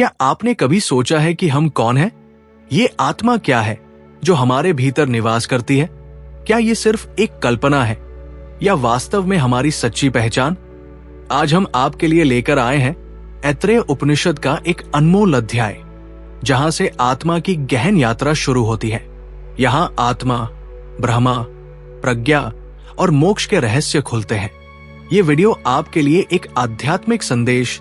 क्या आपने कभी सोचा है कि हम कौन हैं? ये आत्मा क्या है जो हमारे भीतर निवास करती है? क्या ये सिर्फ एक कल्पना है या वास्तव में हमारी सच्ची पहचान? आज हम आपके लिए लेकर आए हैं ऐत्रेय उपनिषद का एक अनमोल अध्याय, जहां से आत्मा की गहन यात्रा शुरू होती है। यहां आत्मा, ब्रह्मा, प्रज्ञा और मोक्ष के रहस्य खुलते हैं। ये वीडियो आपके लिए एक आध्यात्मिक संदेश,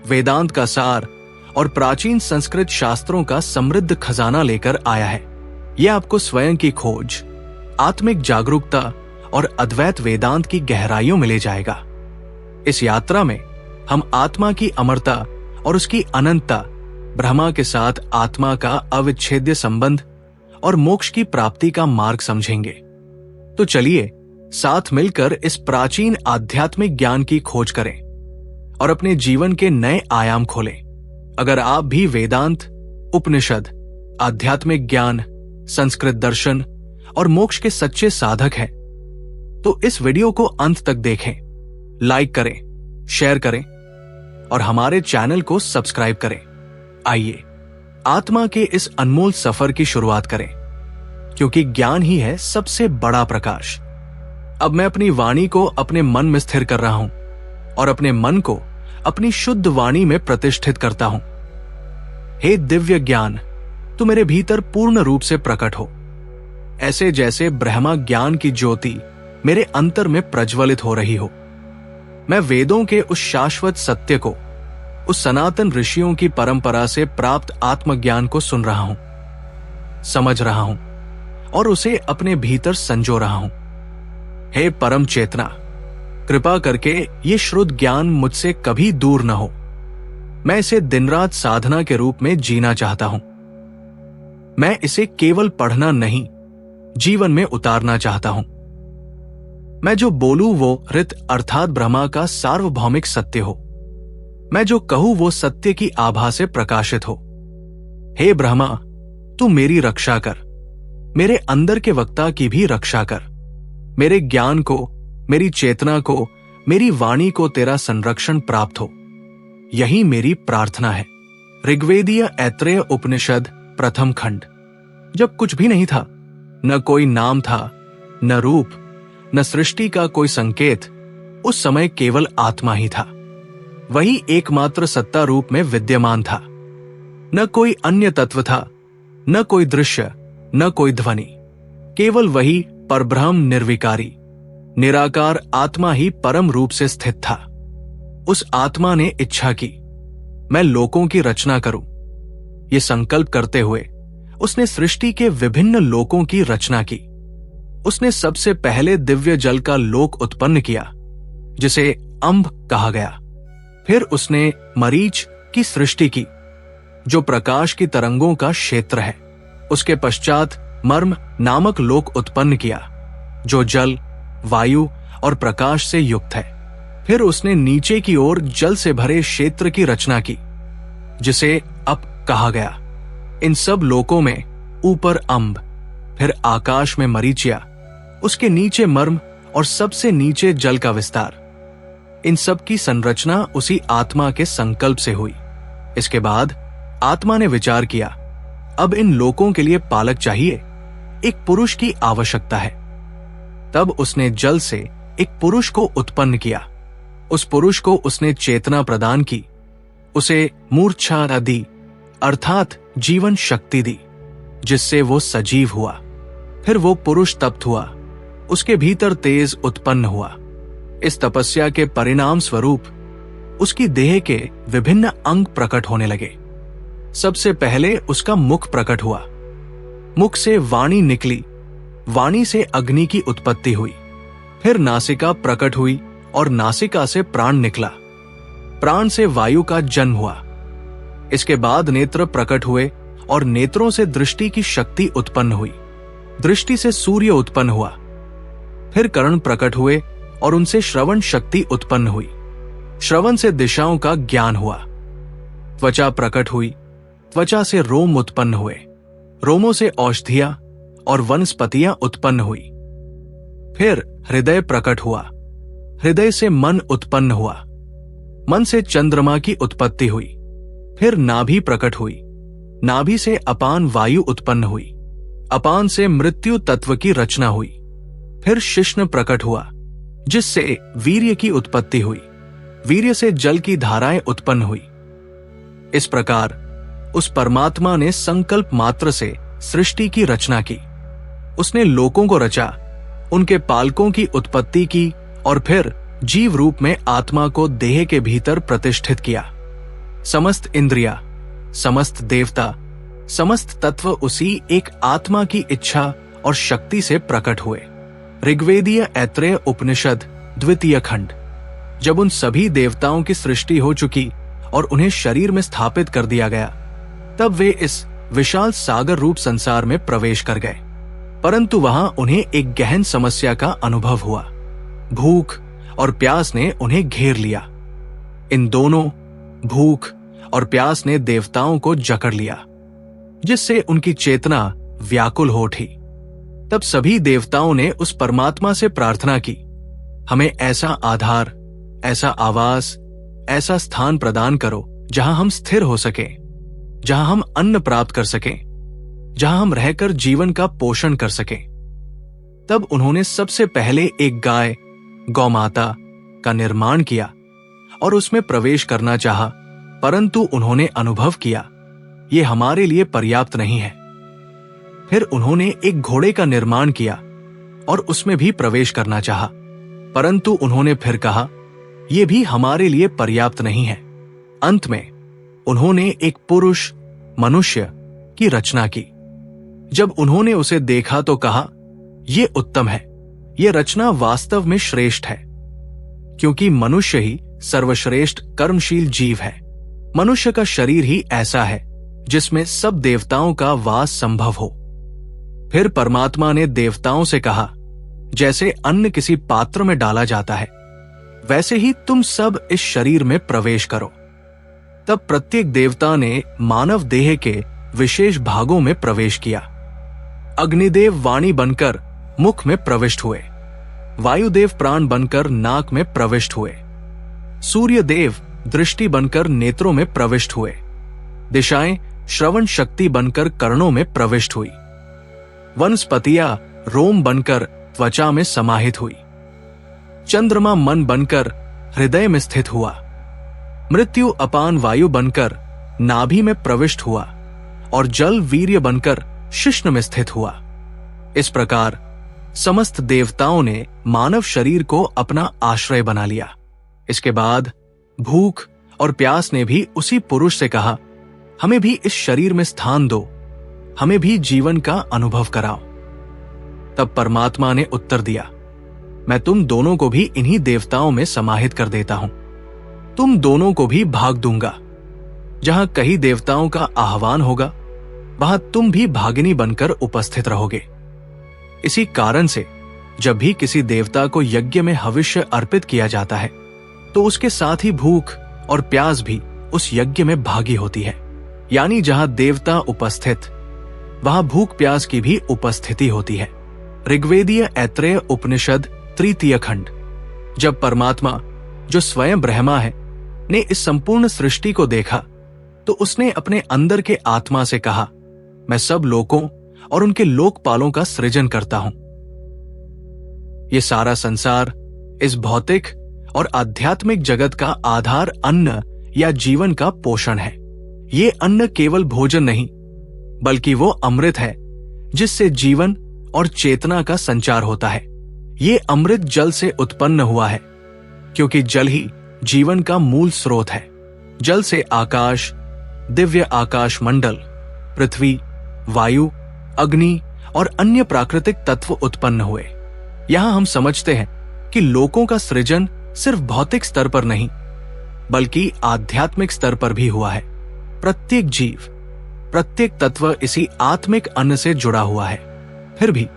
वेदांत का सार और प्राचीन संस्कृत शास्त्रों का समृद्ध खजाना लेकर आया है। यह आपको स्वयं की खोज, आत्मिक जागरूकता और अद्वैत वेदांत की गहराइयों में ले जाएगा। इस यात्रा में हम आत्मा की अमरता और उसकी अनंतता, ब्रह्मा के साथ आत्मा का अविच्छेद्य संबंध और मोक्ष की प्राप्ति का मार्ग समझेंगे। तो चलिए साथ मिलकर इस प्राचीन आध्यात्मिक ज्ञान की खोज करें और अपने जीवन के नए आयाम खोलें। अगर आप भी वेदांत, उपनिषद, आध्यात्मिक ज्ञान, संस्कृत दर्शन और मोक्ष के सच्चे साधक हैं, तो इस वीडियो को अंत तक देखें, लाइक करें, शेयर करें और हमारे चैनल को सब्सक्राइब करें। आइए आत्मा के इस अनमोल सफर की शुरुआत करें, क्योंकि ज्ञान ही है सबसे बड़ा प्रकाश। अब मैं अपनी वाणी को अपने मन में स्थिर कर रहा हूं और अपने मन को अपनी शुद्ध वाणी में प्रतिष्ठित करता हूं। हे दिव्य ज्ञान, तू मेरे भीतर पूर्ण रूप से प्रकट हो, ऐसे जैसे ब्रह्मा ज्ञान की ज्योति मेरे अंतर में प्रज्वलित हो रही हो। मैं वेदों के उस शाश्वत सत्य को, उस सनातन ऋषियों की परंपरा से प्राप्त आत्मज्ञान को सुन रहा हूं, समझ रहा हूं और उसे अपने भीतर संजो रहा हूं। हे परम चेतना, कृपा करके ये शुद्ध ज्ञान मुझसे कभी दूर न हो। मैं इसे दिन रात साधना के रूप में जीना चाहता हूं। मैं इसे केवल पढ़ना नहीं, जीवन में उतारना चाहता हूं। मैं जो बोलूं वो ऋत अर्थात ब्रह्मा का सार्वभौमिक सत्य हो। मैं जो कहूं वो सत्य की आभा से प्रकाशित हो। हे ब्रह्मा, तू मेरी रक्षा कर, मेरे अंदर के वक्ता की भी रक्षा कर। मेरे ज्ञान को, मेरी चेतना को, मेरी वाणी को तेरा संरक्षण प्राप्त हो, यही मेरी प्रार्थना है। ऋग्वेदीय ऐत्रेय उपनिषद प्रथम खंड। जब कुछ भी नहीं था, न कोई नाम था, न रूप, न सृष्टि का कोई संकेत, उस समय केवल आत्मा ही था। वही एकमात्र सत्ता रूप में विद्यमान था। न कोई अन्य तत्व था, न कोई दृश्य, न कोई ध्वनि। केवल वही परब्रह्म निर्विकारी, निराकार आत्मा ही परम रूप से स्थित था। उस आत्मा ने इच्छा की, मैं लोकों की रचना करूं। ये संकल्प करते हुए उसने सृष्टि के विभिन्न लोकों की रचना की। उसने सबसे पहले दिव्य जल का लोक उत्पन्न किया, जिसे अंब कहा गया। फिर उसने मरीच की सृष्टि की, जो प्रकाश की तरंगों का क्षेत्र है। उसके पश्चात मर्म नामक लोक उत्पन्न किया, जो जल, वायु और प्रकाश से युक्त है। फिर उसने नीचे की ओर जल से भरे क्षेत्र की रचना की, जिसे अप कहा गया। इन सब लोकों में ऊपर अंब, फिर आकाश में मरीचिया, उसके नीचे मर्म और सबसे नीचे जल का विस्तार। इन सब की संरचना उसी आत्मा के संकल्प से हुई। इसके बाद आत्मा ने विचार किया, अब इन लोकों के लिए पालक चाहिए, एक पुरुष की आवश्यकता है। तब उसने जल से एक पुरुष को उत्पन्न किया। उस पुरुष को उसने चेतना प्रदान की, उसे मूर्छा दी अर्थात जीवन शक्ति दी, जिससे वो सजीव हुआ। फिर वो पुरुष तप्त हुआ, उसके भीतर तेज उत्पन्न हुआ। इस तपस्या के परिणाम स्वरूप उसकी देह के विभिन्न अंग प्रकट होने लगे। सबसे पहले उसका मुख प्रकट हुआ। मुख से वाणी निकली, वाणी से अग्नि की उत्पत्ति हुई। फिर नासिका प्रकट हुई और नासिका से प्राण निकला। प्राण से वायु का जन्म हुआ। इसके बाद नेत्र प्रकट हुए और नेत्रों से दृष्टि की शक्ति उत्पन्न हुई। दृष्टि से सूर्य उत्पन्न हुआ। फिर कर्ण प्रकट हुए और उनसे श्रवण शक्ति उत्पन्न हुई। श्रवण से दिशाओं का ज्ञान हुआ। त्वचा प्रकट हुई। त्वचा से रोम उत्पन्न हुए। रोमों से औषधियां और वनस्पतियां उत्पन्न हुई। फिर हृदय प्रकट हुआ। हृदय से मन उत्पन्न हुआ। मन से चंद्रमा की उत्पत्ति हुई। फिर नाभि प्रकट हुई, नाभि से अपान वायु उत्पन्न हुई, अपान से मृत्यु तत्व की रचना हुई। फिर शिश्न प्रकट हुआ, जिससे वीर्य की उत्पत्ति हुई, वीर्य से जल की धाराएं उत्पन्न हुई। इस प्रकार उस परमात्मा ने संकल्प मात्र से सृष्टि की रचना की। उसने लोकों को रचा, उनके पालकों की उत्पत्ति की और फिर जीव रूप में आत्मा को देह के भीतर प्रतिष्ठित किया। समस्त इंद्रिया, समस्त देवता, समस्त तत्व उसी एक आत्मा की इच्छा और शक्ति से प्रकट हुए। ऋग्वेदीय ऐत्रेय उपनिषद द्वितीय खंड। जब उन सभी देवताओं की सृष्टि हो चुकी और उन्हें शरीर में स्थापित कर दिया गया, तब वे इस विशाल सागर रूप संसार में प्रवेश कर गए। परंतु वहां उन्हें एक गहन समस्या का अनुभव हुआ। भूख और प्यास ने उन्हें घेर लिया। इन दोनों, भूख और प्यास ने देवताओं को जकड़ लिया, जिससे उनकी चेतना व्याकुल हो उठी। तब सभी देवताओं ने उस परमात्मा से प्रार्थना की, हमें ऐसा आधार, ऐसा आवास, ऐसा स्थान प्रदान करो जहां हम स्थिर हो सकें, जहां हम अन्न प्राप्त कर सकें, जहां हम रहकर जीवन का पोषण कर सकें। तब उन्होंने सबसे पहले एक गाय, गौमाता का निर्माण किया और उसमें प्रवेश करना चाहा, परंतु उन्होंने अनुभव किया ये हमारे लिए पर्याप्त नहीं है। फिर उन्होंने एक घोड़े का निर्माण किया और उसमें भी प्रवेश करना चाहा, परंतु उन्होंने फिर कहा यह भी हमारे लिए पर्याप्त नहीं है। अंत में उन्होंने एक पुरुष, मनुष्य की रचना की। जब उन्होंने उसे देखा तो कहा यह उत्तम है, यह रचना वास्तव में श्रेष्ठ है, क्योंकि मनुष्य ही सर्वश्रेष्ठ कर्मशील जीव है। मनुष्य का शरीर ही ऐसा है जिसमें सब देवताओं का वास संभव हो। फिर परमात्मा ने देवताओं से कहा, जैसे अन्न किसी पात्र में डाला जाता है, वैसे ही तुम सब इस शरीर में प्रवेश करो। तब प्रत्येक देवता ने मानव देह के विशेष भागों में प्रवेश किया। अग्निदेव वाणी बनकर मुख में प्रविष्ट हुए, वायुदेव प्राण बनकर नाक में प्रविष्ट हुए, सूर्यदेव दृष्टि बनकर नेत्रों में प्रविष्ट हुए, दिशाएं श्रवण शक्ति बनकर कर्णों में प्रविष्ट हुई, वनस्पतियां रोम बनकर त्वचा में समाहित हुई, चंद्रमा मन बनकर हृदय में स्थित हुआ, मृत्यु अपान वायु बनकर नाभि में प्रविष्ट हुआ और जल वीर्य बनकर शिश्न में स्थित हुआ। इस प्रकार समस्त देवताओं ने मानव शरीर को अपना आश्रय बना लिया। इसके बाद भूख और प्यास ने भी उसी पुरुष से कहा, हमें भी इस शरीर में स्थान दो, हमें भी जीवन का अनुभव कराओ। तब परमात्मा ने उत्तर दिया, मैं तुम दोनों को भी इन्हीं देवताओं में समाहित कर देता हूं। तुम दोनों को भी भाग दूंगा। जहां कई देवताओं का आह्वान होगा, वहां तुम भी भागिनी बनकर उपस्थित रहोगे। इसी कारण से जब भी किसी देवता को यज्ञ में हविष्य अर्पित किया जाता है, तो उसके साथ ही भूख और प्यास भी उस यज्ञ में भागी होती है। यानी जहां देवता उपस्थित, वहां भूख प्यास की भी उपस्थिति होती है। ऋग्वेदीय ऐत्रेय उपनिषद तृतीय खंड। जब परमात्मा, जो स्वयं ब्रह्मा है, ने इस संपूर्ण सृष्टि को देखा, तो उसने अपने अंदर के आत्मा से कहा, मैं सब लोकों और उनके लोकपालों का सृजन करता हूं। ये सारा संसार, इस भौतिक और आध्यात्मिक जगत का आधार अन्न या जीवन का पोषण है। ये अन्न केवल भोजन नहीं, बल्कि वो अमृत है जिससे जीवन और चेतना का संचार होता है। ये अमृत जल से उत्पन्न हुआ है, क्योंकि जल ही जीवन का मूल स्रोत है। जल से आकाश, दिव्य आकाश मंडल, पृथ्वी, वायु, अग्नि और अन्य प्राकृतिक तत्व उत्पन्न हुए। यहां हम समझते हैं कि लोकों का सृजन सिर्फ भौतिक स्तर पर नहीं, बल्कि आध्यात्मिक स्तर पर भी हुआ है। प्रत्येक जीव, प्रत्येक तत्व इसी आत्मिक अन्न से जुड़ा हुआ है। फिर भी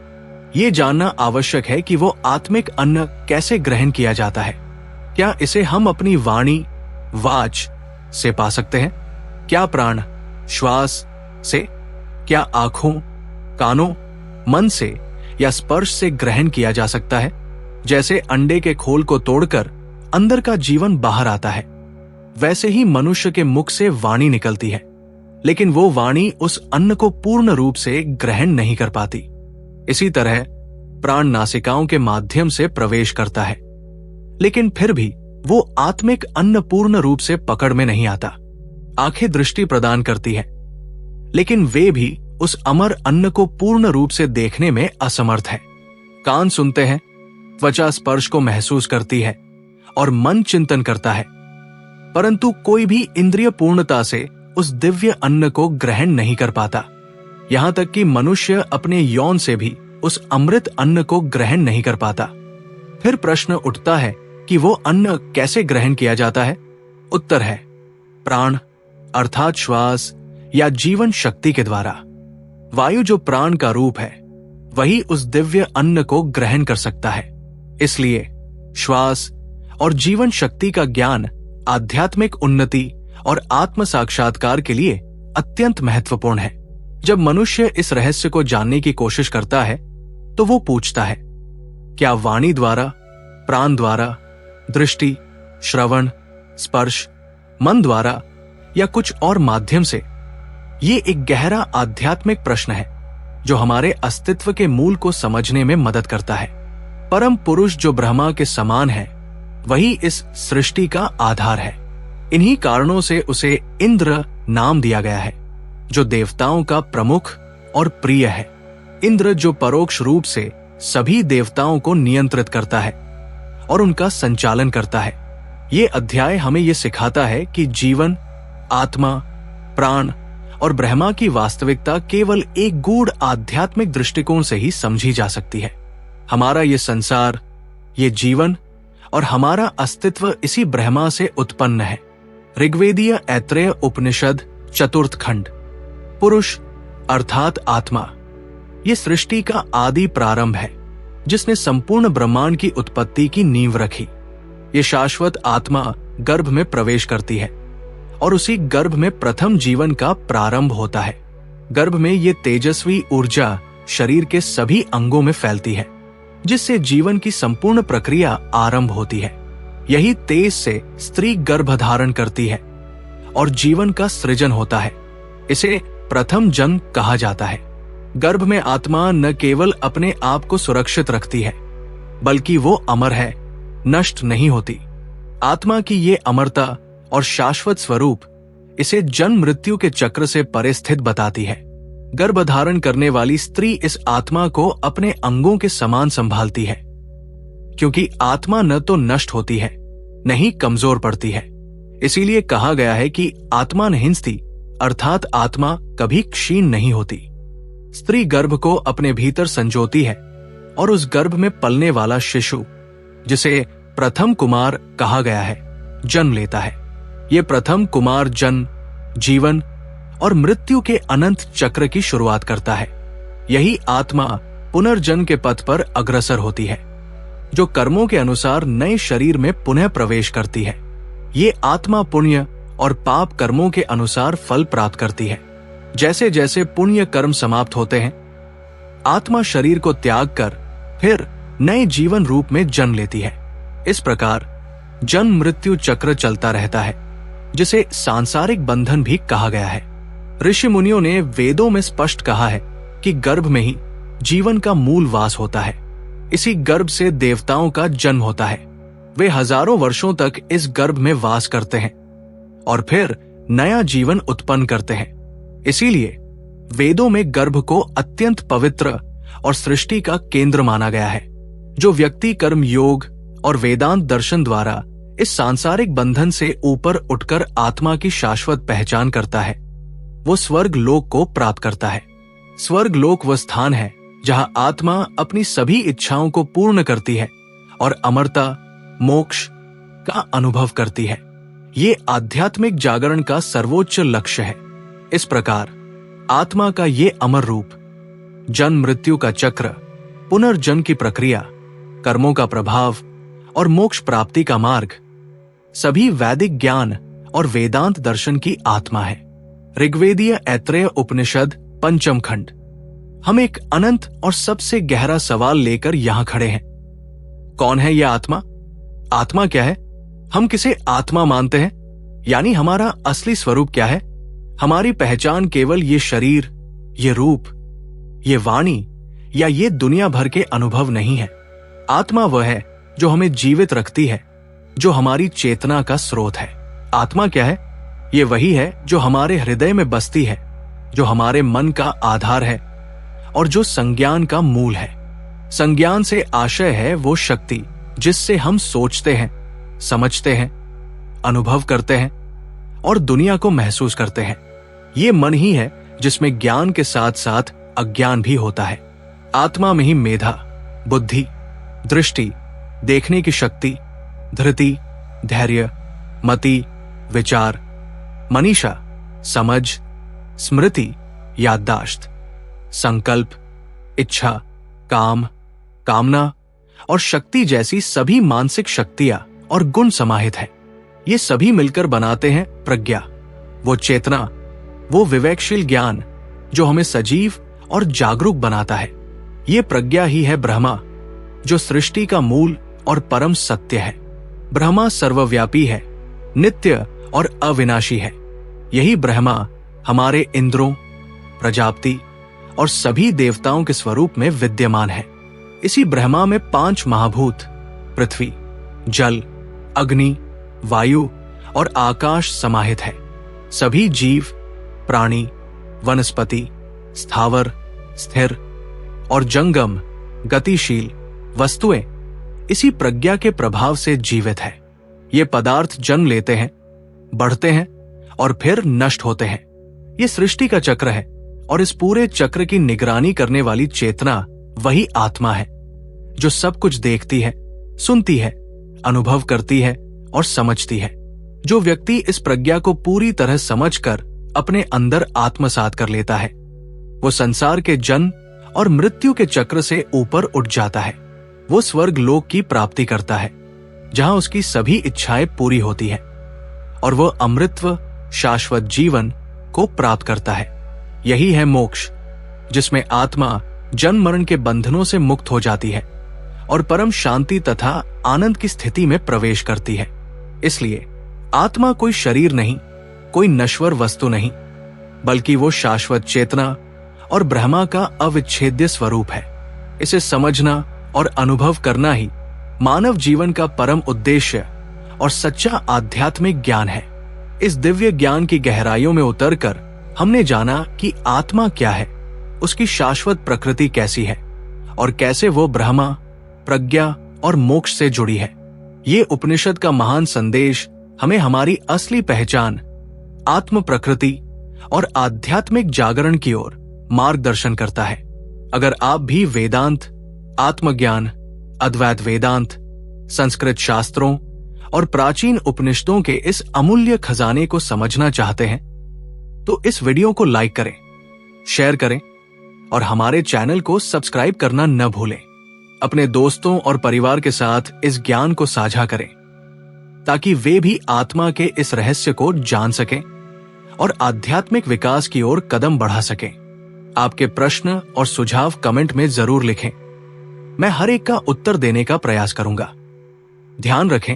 ये जानना आवश्यक है कि वो आत्मिक अन्न कैसे ग्रहण किया जाता है। क्या इसे हम अपनी वाणी, वाच से पा सकते हैं? क्या प्राण, श्वास से? क्या आंखों, कानों, मन से या स्पर्श से ग्रहण किया जा सकता है? जैसे अंडे के खोल को तोड़कर अंदर का जीवन बाहर आता है, वैसे ही मनुष्य के मुख से वाणी निकलती है, लेकिन वो वाणी उस अन्न को पूर्ण रूप से ग्रहण नहीं कर पाती। इसी तरह प्राण नासिकाओं के माध्यम से प्रवेश करता है, लेकिन फिर भी वो आत्मिक अन्न पूर्ण रूप से पकड़ में नहीं आता। आंखें दृष्टि प्रदान करती है, लेकिन वे भी उस अमर अन्न को पूर्ण रूप से देखने में असमर्थ है। कान सुनते हैं, त्वचा स्पर्श को महसूस करती है और मन चिंतन करता है, परंतु कोई भी इंद्रिय पूर्णता से उस दिव्य अन्न को ग्रहण नहीं कर पाता। यहां तक कि मनुष्य अपने यौन से भी उस अमृत अन्न को ग्रहण नहीं कर पाता। फिर प्रश्न उठता है कि वो अन्न कैसे ग्रहण किया जाता है? उत्तर है प्राण अर्थात श्वास या जीवन शक्ति के द्वारा। वायु जो प्राण का रूप है, वही उस दिव्य अन्न को ग्रहण कर सकता है। इसलिए श्वास और जीवन शक्ति का ज्ञान आध्यात्मिक उन्नति और आत्म साक्षात्कार के लिए अत्यंत महत्वपूर्ण है। जब मनुष्य इस रहस्य को जानने की कोशिश करता है, तो वो पूछता है, क्या वाणी द्वारा, प्राण द्वारा, दृष्टि, श्रवण, स्पर्श, मन द्वारा या कुछ और माध्यम से? ये एक गहरा आध्यात्मिक प्रश्न है जो हमारे अस्तित्व के मूल को समझने में मदद करता है। परम पुरुष जो ब्रह्मा के समान है, वही इस सृष्टि का आधार है। इन्हीं कारणों से उसे इंद्र नाम दिया गया है, जो देवताओं का प्रमुख और प्रिय है। इंद्र जो परोक्ष रूप से सभी देवताओं को नियंत्रित करता है और उनका संचालन करता है। ये अध्याय हमें ये सिखाता है कि जीवन, आत्मा, प्राण और ब्रह्मा की वास्तविकता केवल एक गूढ़ आध्यात्मिक दृष्टिकोण से ही समझी जा सकती है। हमारा ये संसार, ये जीवन और हमारा अस्तित्व इसी ब्रह्मा से उत्पन्न है। ऋग्वेदीय ऐत्रेय उपनिषद चतुर्थ खंड। पुरुष अर्थात आत्मा ये सृष्टि का आदि प्रारंभ है, जिसने संपूर्ण ब्रह्मांड की उत्पत्ति की नींव रखी। ये शाश्वत आत्मा गर्भ में प्रवेश करती है और उसी गर्भ में प्रथम जीवन का प्रारंभ होता है। गर्भ में ये तेजस्वी ऊर्जा शरीर के सभी अंगों में फैलती है, जिससे जीवन की संपूर्ण प्रक्रिया आरंभ होती है। यही तेज से स्त्री गर्भ धारण करती है और जीवन का सृजन होता है। इसे प्रथम जन्म कहा जाता है। गर्भ में आत्मा न केवल अपने आप को सुरक्षित रखती है, बल्कि वो अमर है, नष्ट नहीं होती। आत्मा की ये अमरता और शाश्वत स्वरूप इसे जन्म मृत्यु के चक्र से परे स्थित बताती है। गर्भ धारण करने वाली स्त्री इस आत्मा को अपने अंगों के समान संभालती है, क्योंकि आत्मा न तो नष्ट होती है, न ही कमजोर पड़ती है। इसीलिए कहा गया है कि आत्मा न हिंसती, अर्थात आत्मा कभी क्षीण नहीं होती। स्त्री गर्भ को अपने भीतर संजोती है और उस गर्भ में पलने वाला शिशु, जिसे प्रथम कुमार कहा गया है, जन्म लेता है। ये प्रथम कुमार जन्म, जीवन और मृत्यु के अनंत चक्र की शुरुआत करता है। यही आत्मा पुनर्जन्म के पथ पर अग्रसर होती है, जो कर्मों के अनुसार नए शरीर में पुनः प्रवेश करती है। ये आत्मा पुण्य और पाप कर्मों के अनुसार फल प्राप्त करती है। जैसे जैसे पुण्य कर्म समाप्त होते हैं, आत्मा शरीर को त्याग कर फिर नए जीवन रूप में जन्म लेती है। इस प्रकार जन्म मृत्यु चक्र चलता रहता है, जिसे सांसारिक बंधन भी कहा गया है। ऋषि मुनियों ने वेदों में स्पष्ट कहा है कि गर्भ में ही जीवन का मूल वास होता है। इसी गर्भ से देवताओं का जन्म होता है। वे हजारों वर्षों तक इस गर्भ में वास करते हैं और फिर नया जीवन उत्पन्न करते हैं। इसीलिए वेदों में गर्भ को अत्यंत पवित्र और सृष्टि का केंद्र माना गया है। जो व्यक्ति कर्म योग और वेदांत दर्शन द्वारा इस सांसारिक बंधन से ऊपर उठकर आत्मा की शाश्वत पहचान करता है, वो स्वर्ग लोक को प्राप्त करता है। स्वर्ग लोक वह स्थान है जहां आत्मा अपनी सभी इच्छाओं को पूर्ण करती है और अमरता, मोक्ष का अनुभव करती है। ये आध्यात्मिक जागरण का सर्वोच्च लक्ष्य है। इस प्रकार आत्मा का ये अमर रूप, जन्म मृत्यु का चक्र, पुनर्जन्म की प्रक्रिया, कर्मों का प्रभाव और मोक्ष प्राप्ति का मार्ग, सभी वैदिक ज्ञान और वेदांत दर्शन की आत्मा है। ऋग्वेदीय ऐत्रेय उपनिषद पंचम खंड। हम एक अनंत और सबसे गहरा सवाल लेकर यहां खड़े हैं। कौन है यह आत्मा? आत्मा क्या है? हम किसे आत्मा मानते हैं? यानी हमारा असली स्वरूप क्या है? हमारी पहचान केवल ये शरीर, ये रूप, ये वाणी या ये दुनिया भर के अनुभव नहीं है। आत्मा वह है जो हमें जीवित रखती है, जो हमारी चेतना का स्रोत है। आत्मा क्या है? ये वही है जो हमारे हृदय में बसती है, जो हमारे मन का आधार है और जो संज्ञान का मूल है। संज्ञान से आशय है वो शक्ति जिससे हम सोचते हैं, समझते हैं, अनुभव करते हैं और दुनिया को महसूस करते हैं। ये मन ही है जिसमें ज्ञान के साथ साथ अज्ञान भी होता है। आत्मा में ही मेधा, बुद्धि, दृष्टि, देखने की शक्ति, धृति, धैर्य, मति, विचार, मनीषा, समझ, स्मृति, याददाश्त, संकल्प, इच्छा, काम, कामना और शक्ति जैसी सभी मानसिक शक्तियां और गुण समाहित है। ये सभी मिलकर बनाते हैं प्रज्ञा, वो चेतना, वो विवेकशील ज्ञान जो हमें सजीव और जागरूक बनाता है। ये प्रज्ञा ही है ब्रह्मा, जो सृष्टि का मूल और परम सत्य है। ब्रह्मा सर्वव्यापी है, नित्य और अविनाशी है। यही ब्रह्मा हमारे इंद्रों, प्रजापति और सभी देवताओं के स्वरूप में विद्यमान है। इसी ब्रह्मा में 5 महाभूत पृथ्वी, जल, अग्नि, वायु और आकाश समाहित है। सभी जीव, प्राणी, वनस्पति, स्थावर, स्थिर और जंगम गतिशील वस्तुएं इसी प्रज्ञा के प्रभाव से जीवित है। ये पदार्थ जन्म लेते हैं, बढ़ते हैं और फिर नष्ट होते हैं। ये सृष्टि का चक्र है और इस पूरे चक्र की निगरानी करने वाली चेतना वही आत्मा है, जो सब कुछ देखती है, सुनती है, अनुभव करती है और समझती है। जो व्यक्ति इस प्रज्ञा को पूरी तरह समझकर अपने अंदर आत्मसात कर लेता है, वो संसार के जन्म और मृत्यु के चक्र से ऊपर उठ जाता है। वो स्वर्ग लोक की प्राप्ति करता है, जहां उसकी सभी इच्छाएं पूरी होती है और वो अमृतत्व, शाश्वत जीवन को प्राप्त करता है। यही है मोक्ष, जिसमें आत्मा जन्म मरण के बंधनों से मुक्त हो जाती है और परम शांति तथा आनंद की स्थिति में प्रवेश करती है। इसलिए आत्मा कोई शरीर नहीं, कोई नश्वर वस्तु नहीं, बल्कि वो शाश्वत चेतना और ब्रह्मा का अविच्छेद्य स्वरूप है। इसे समझना और अनुभव करना ही मानव जीवन का परम उद्देश्य और सच्चा आध्यात्मिक ज्ञान है। इस दिव्य ज्ञान की गहराइयों में उतरकर हमने जाना कि आत्मा क्या है, उसकी शाश्वत प्रकृति कैसी है और कैसे वो ब्रह्मा, प्रज्ञा और मोक्ष से जुड़ी है। ये उपनिषद का महान संदेश हमें हमारी असली पहचान, आत्म प्रकृति और आध्यात्मिक जागरण की ओर मार्गदर्शन करता है। अगर आप भी वेदांत, आत्मज्ञान, अद्वैत वेदांत, संस्कृत शास्त्रों और प्राचीन उपनिषदों के इस अमूल्य खजाने को समझना चाहते हैं, तो इस वीडियो को लाइक करें, शेयर करें और हमारे चैनल को सब्सक्राइब करना न भूलें। अपने दोस्तों और परिवार के साथ इस ज्ञान को साझा करें, ताकि वे भी आत्मा के इस रहस्य को जान सकें और आध्यात्मिक विकास की ओर कदम बढ़ा सकें। आपके प्रश्न और सुझाव कमेंट में जरूर लिखें। मैं हर एक का उत्तर देने का प्रयास करूंगा। ध्यान रखें,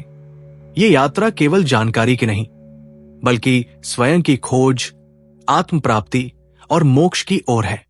ये यात्रा केवल जानकारी की नहीं, बल्कि स्वयं की खोज, आत्म प्राप्ति और मोक्ष की ओर है।